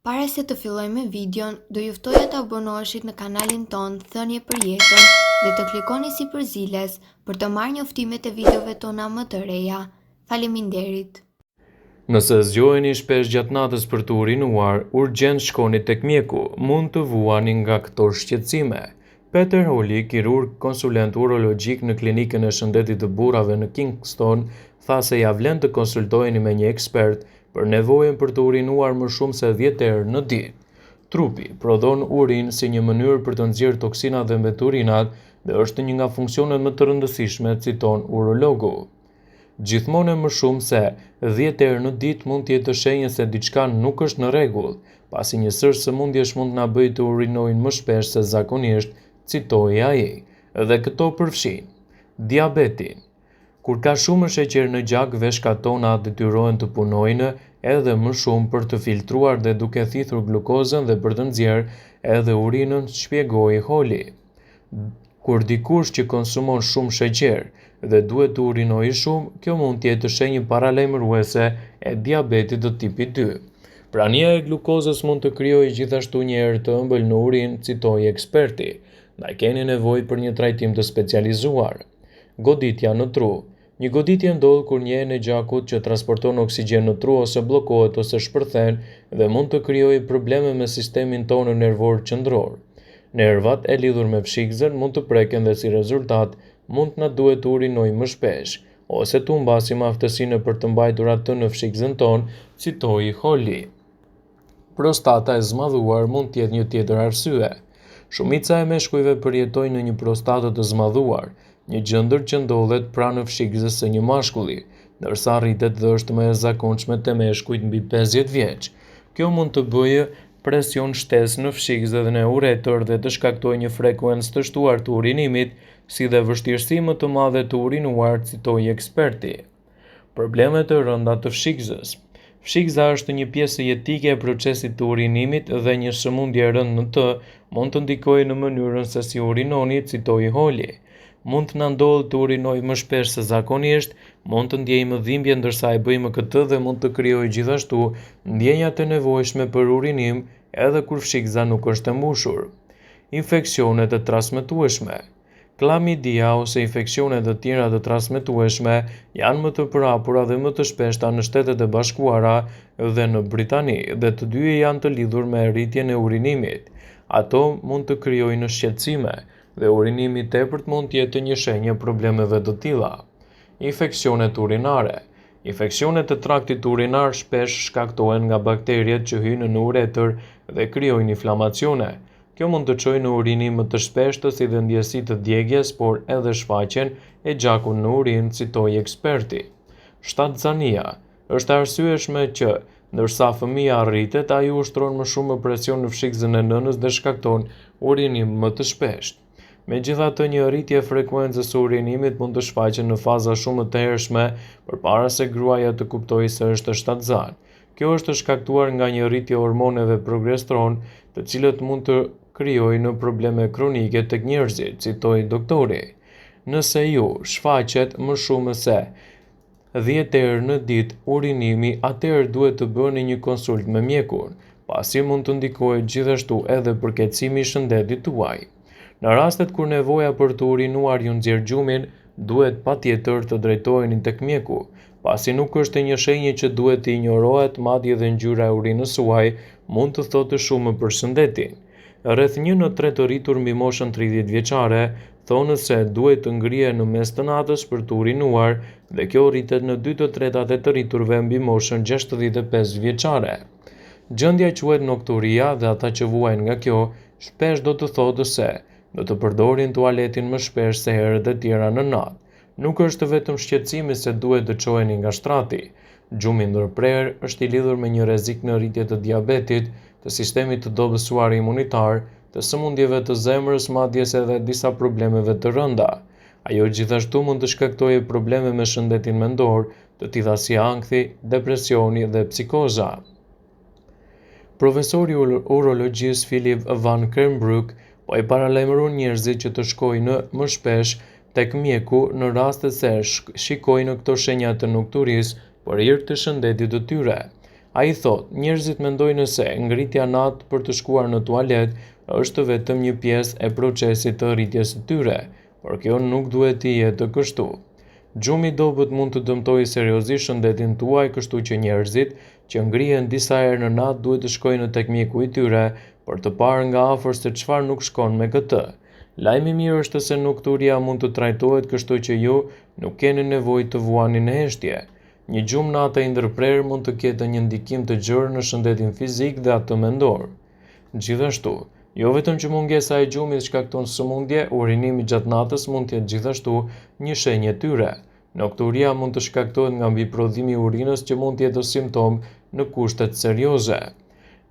Para se të fillojmë me videon, do ju ftoja të abonoheshit në kanalin ton Thënie për Jetën dhe të klikoni si përziles për të marrë njoftimet e videove tona më të reja. Faleminderit. Nëse zgjoheni shpesh gjatë natës për të urinuar, urgjent shkoni tek mjeku, mund të vuani nga këto shqetësime. Peter Holi, kirurg konsulent urologjik në klinikën e shëndetit të burrave në Kingston, tha se ja vlen të konsultoheni me një ekspert për nevojën për të urinuar më shumë se 10 herë në ditë. Trupi prodhon urinë si një mënyrë për të nxjerrë toksinat dhe mbeturinat dhe është një nga funksionet më të rëndësishme, citon urologu. Gjithmonë më shumë se 10 herë në ditë mund të jetë shenjë se diçka nuk është në rregull, pasi një sër sëmundjesh mund na bëjë të urinojmë më shpesh se zakonisht, citoi ai. Dhe këto përfshin diabetin. Kur ka shumë sheqer në gjak, veshkat tona detyrohen të punojnë edhe më shumë për të filtruar dhe duke thithur glukozën dhe për të nxjerrë edhe urinën, shpjegoi Holi. Kur dikush që konsumon shumë sheqer dhe duhet të urinojë shumë, kjo mund të jetë shenjë paralajmëruese e diabetit të tipit 2. Prania e glukozës mund të krijojë gjithashtu një erë të ëmbël në urinë, citoi eksperti. Ndaj keni nevojë për një trajtim të specializuar. Goditja në tru. Një goditje ndodh kur një enë e gjakut që transporton oksigjen në tru ose bllokohet ose shpërthen dhe mund të krijojë probleme me sistemin tonë nervor qendror. Nervat e lidhur me fshikëzën mund të preken dhe si rezultat mund na duhet të urinojmë më shpesh ose të humbasim aftësinë për të mbajtur atë në fshikëzën tonë, citoi Holi. Prostata e zmadhuar mund të jetë një tjetër arsye. Shumica e meshkujve përjetojnë në një prostatë të zmadhuar, një gjendër që ndodhet pranë fshikëzës së një mashkulli, ndërsa rritet dhe është më e zakonshme te meshkujt mbi 50 vjeç. Kjo mund të bëjë presion shtesë në fshikëzë dhe në uretër dhe të shkaktojë një frekuencë të shtuar të urinimit, si dhe vështirësi më të madhe të urinuar, citoi eksperti. Problemet e rënda të fshikëzës. Fshikëza është një pjesë jetike e procesit të urinimit dhe një sëmundje e rëndë në të mund të ndikojë në mënyrën se si urinoni, citoi Holi. Mund të na ndodhë të urinojmë më shpesh se zakonisht, mund të ndjejmë dhimbje ndërsa e bëjmë këtë dhe mund të krijojë gjithashtu ndjenjat e nevojshme për urinim edhe kur fshikëza nuk është e mbushur. Infeksionet e transmetueshme. Klamidia ose infeksionet të tjera të transmetueshme janë më të përhapura dhe më të shpeshta në Shtetet e Bashkuara dhe në Britani, dhe të dyja janë të lidhur me rritjen e urinimit. Ato mund të krijojnë shqetësime dhe urinimi i tepërt mund të jetë një shenjë e problemeve të tilla. Infeksionet urinare. Infeksionet e traktit urinar shpesh shkaktohen nga bakteriet që hyjnë në uretër dhe krijojnë inflamacione. Kjo mund të çojë në urinim më të shpeshtë si dhe ndjesi të djegjes, por edhe shfaqjen e gjakut në urinë, citoi eksperti. Shtatzania. Është arsyeshme që ndërsa fëmia rritet, ai ushtron më shumë presion në fshikëzën e nënës dhe shkakton urinim më të shpeshtë. Megjithatë, një rritje e frekuencës së urinimit mund të shfaqet në faza shumë të hershme përpara se gruaja të kuptojë se është shtatzan. Kjo është shkaktuar nga një rritje e hormoneve progesteron, të cilët mund të krijojnë probleme kronike tek njerëzit, citoi doktori. Nëse ju shfaqet më shumë se 10 herë në ditë urinimi, atëherë duhet të bëni një konsult me mjekun, pasi mund të ndikojë gjithashtu edhe përkeqësimi i shëndetit tuaj. Në rastet kur nevoja për të urinuar ju nxjerr gjumin, duhet patjetër të drejtoheni tek mjeku, pasi nuk është një shenjë që duhet të injorohet, madje edhe ngjyra e urinës suaj mund të thotë shumë për shëndetin. Rreth 1 në 3 të rritur mbi moshën 30 vjeçare thonë se duhet të ngrihen në mes të natës për të urinuar dhe kjo rritet në 2 të tretat e të rriturve mbi moshën 65 vjeçare. Gjendja quhet nokturia dhe ata që vuajnë nga kjo shpesh do të thotë se do të përdorin tualetin më shpesh se herët e tjera në natë. Nuk është vetëm shqetësimi se duhet të çoheni nga shtrati. Gjumi ndërprer është i lidhur me një rrezik në rritje të diabetit, të sistemit të dobësuar imunitar, të sëmundjeve të zemrës, madje edhe disa problemeve të rënda. Ajo gjithashtu mund të shkaktojë probleme me shëndetin mendor, të tilla si ankthi, depresioni dhe psikoza. Profesori i urologjisë Philip Van Kernbroek po i paralajmëron njerëzit që të shkojnë më shpesh tek mjeku në rastet se shikojnë këto shenja të nokturisë për hir të shëndetit të tyre. Ai thot, njerëzit mendojnë se ngritja natë për të shkuar në tualet është vetëm një pjesë e procesit të rritjes së tyre, por kjo nuk duhet të jetë kështu. Gjumi i dobët mund të dëmtojë seriozisht shëndetin tuaj, kështu që njerëzit që ngrihen disa herë në natë duhet të shkojnë tek mjeku i tyre për të parë nga afër se çfarë nuk shkon me këtë. Lajmi i mirë është se nokturia mund të trajtohet, kështu që ju nuk keni nevojë të vuani në heshtje. Një gjumë natë e ndërprerë mund të ketë një ndikim të gjerë në shëndetin fizik dhe atë mendor. Gjithashtu, jo vetëm që mungesa e gjumit shkakton sëmundje, urinimi gjatë natës mund të jetë gjithashtu një shenjë e tyre. Nokturia mund të shkaktohet nga mbiprodhimi i urinës që mund të jetë simptom në kushtet serioze.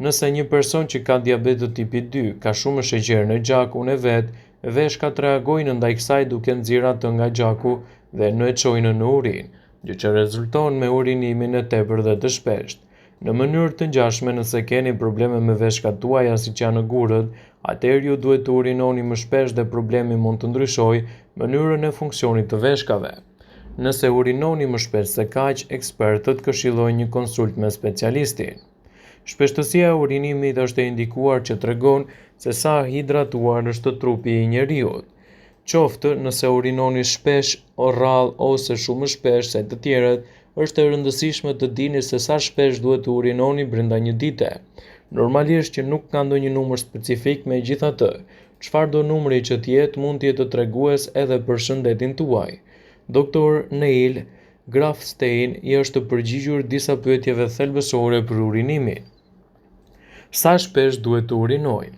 Nëse një person që ka diabet tipi 2 ka shumë sheqer në gjak, unë vet, veshkat reagojnë ndaj kësaj duke nxjerrë atë nga gjaku dhe në e çojnë në urinë, gjë që rezulton me urinimin e tepër dhe të shpeshtë. Në mënyrë të ngjashme, nëse keni probleme me veshkat tuaja siç janë gurët, atëherë ju duhet të urinoni më shpesh dhe problemi mund të ndryshojë mënyrën e funksionit të veshkave. Nëse urinoni më shpesh se kaq, ekspertët këshillojnë një konsult me specialistin. Shpeshtësia e urinimit është e indikuar që tregon se sa hidratuar është trupi i njeriut. Qoftë nëse urinoni shpesh, rrallë ose shumë shpesh se të tjerët, është e rëndësishme të dini se sa shpesh duhet të urinoni brenda një dite. Normalisht që nuk ka ndonjë numër specifik, megjithatë, çfarëdo numri që të jetë mund të jetë tregues edhe për shëndetin tuaj. Dr. Neil Grafstein i është përgjigjur disa pyetjeve thelbësore për urinimin. Sa shpesh duhet të urinojnë?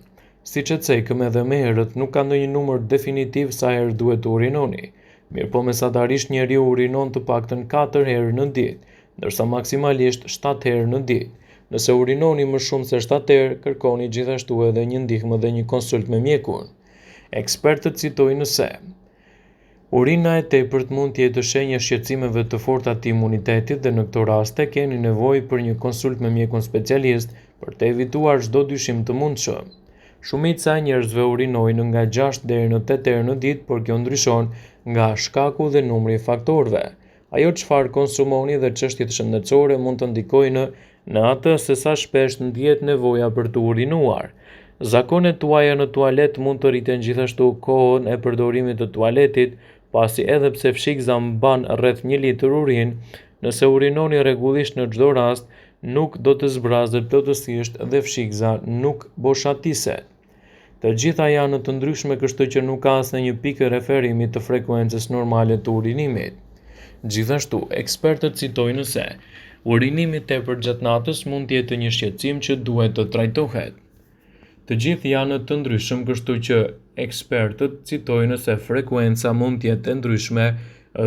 Siç e cekëm edhe më herët, nuk ka ndonjë numër definitiv sa herë duhet të urinoni. Mirëpo mesatarisht njeriu urinon të paktën 4 herë në ditë, ndërsa maksimalisht 7 herë në ditë. Nëse urinoni më shumë se 7 herë, kërkoni gjithashtu edhe një ndihmë dhe një konsult me mjekun. Ekspertët citojnë se urina e tepërt mund të jetë shenjë e shqetësimeve të forta të imunitetit dhe në këto raste keni nevojë për një konsult me mjekun specialist për të evituar çdo dyshim të mundshëm. Shumica e njerëzve urinojnë nga 6 deri në 8 herë në ditë, por kjo ndryshon nga shkaku dhe numri i faktorëve. Ajo çfarë konsumoni dhe çështjet shëndetësore mund të ndikojnë në atë se sa shpesh ndihet nevoja për të urinuar. Zakonet tuaja në tualet mund të rriten gjithashtu kohën e përdorimit të tualetit, pasi edhe pse fshikza mban rreth 1 litër urinë, nëse urinoni rregullisht në çdo rast, nuk do të zbrazet plotësisht dhe fshikza nuk boshatiset. Të gjitha janë të ndryshme, kështu që nuk ka asnjë pikë referimi të frekuencës normale të urinimit. Gjithashtu, ekspertët citojnë se urinimi i tepërt gjatë natës mund të jetë një shqetësim që duhet të trajtohet. Të gjithë janë të ndryshëm, kështu që ekspertët citojnë se frekuenca mund të jetë e ndryshme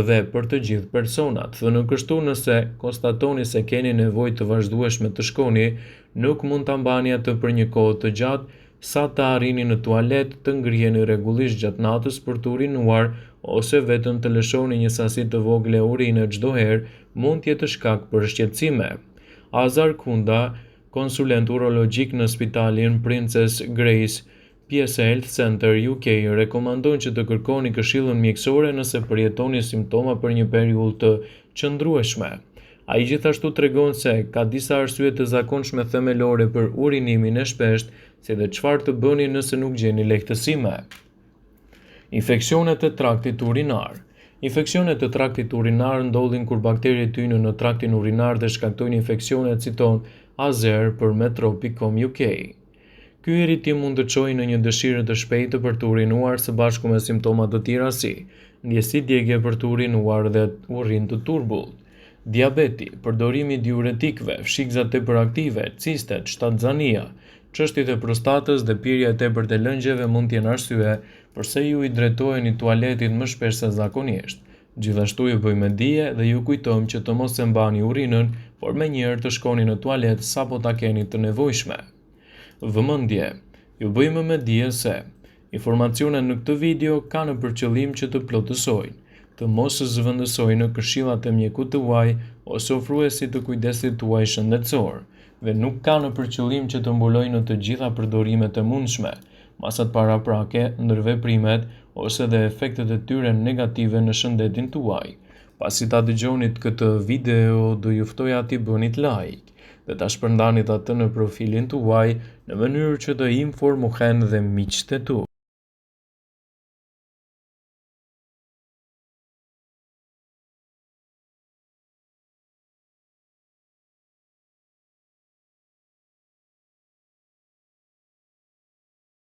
dhe për të gjithë personat. Thënë kështu, nëse konstatoni se keni nevojë të vazhdueshme të shkoni, nuk mund ta mbani atë për një kohë të gjatë, sa të arrini në tualet, të ngriheni rregullisht gjatë natës për të urinuar ose vetëm të lëshoni një sasi të vogël e urine çdo herë, mund të jetë shkak për shqetësime. Azar Kunda, konsulent urologjik në spitalin Princess Grace PS Health Center UK, rekomandon që të kërkoni këshillën mjekësore nëse përjetoni simptoma për një periudhë të qëndrueshme. Ai gjithashtu tregon se ka disa arsye të zakonshme themelore për urinimin e shpeshtë, si dhe çfarë të bëni nëse nuk gjeni lehtësime. Infeksionet e traktit urinar. Infeksionet e traktit urinar ndodhin kur bakteriet hyjnë në traktin urinar dhe shkaktojnë infeksione, citon Azer për Metro.com UK. Ky irritim mund të çojë në një dëshirë të shpejtë për të urinuar së bashku me simptoma të tjera si ndjesi djegje për të urinuar dhe urrim të turbullt. Diabeti, përdorimi i diuretikëve, fshikza tepëraktive, cistet, shtatzania, çështjet e prostatës dhe pirja e tepërt e lëngjeve mund të jenë arsye pse ju i drejtoheni tualetit më shpesh se zakonisht. Gjithashtu ju bëjmë dije dhe ju kujtojmë që të mos e mbani urinën, por menjëherë të shkoni në tualet sapo ta keni të nevojshme. Vëmendje. Ju bëjmë me dije se informacionet në këtë video kanë për qëllim që të plotësojnë, të mos zëvendësojnë këshillat e mjekut tuaj ose ofruesit të kujdesit tuaj shëndetësor, dhe nuk kanë për qëllim që të mbulojnë të gjitha përdorimet e mundshme, masat paraprake, ndërveprimet ose dhe efektet e tyre negative në shëndetin tuaj. Pasi ta dëgjonit këtë video, do ju ftoja t'i bënit like. dhe ta shpërndanit atë në profilin tuaj në mënyrë që të informohen dhe miqtë e tu.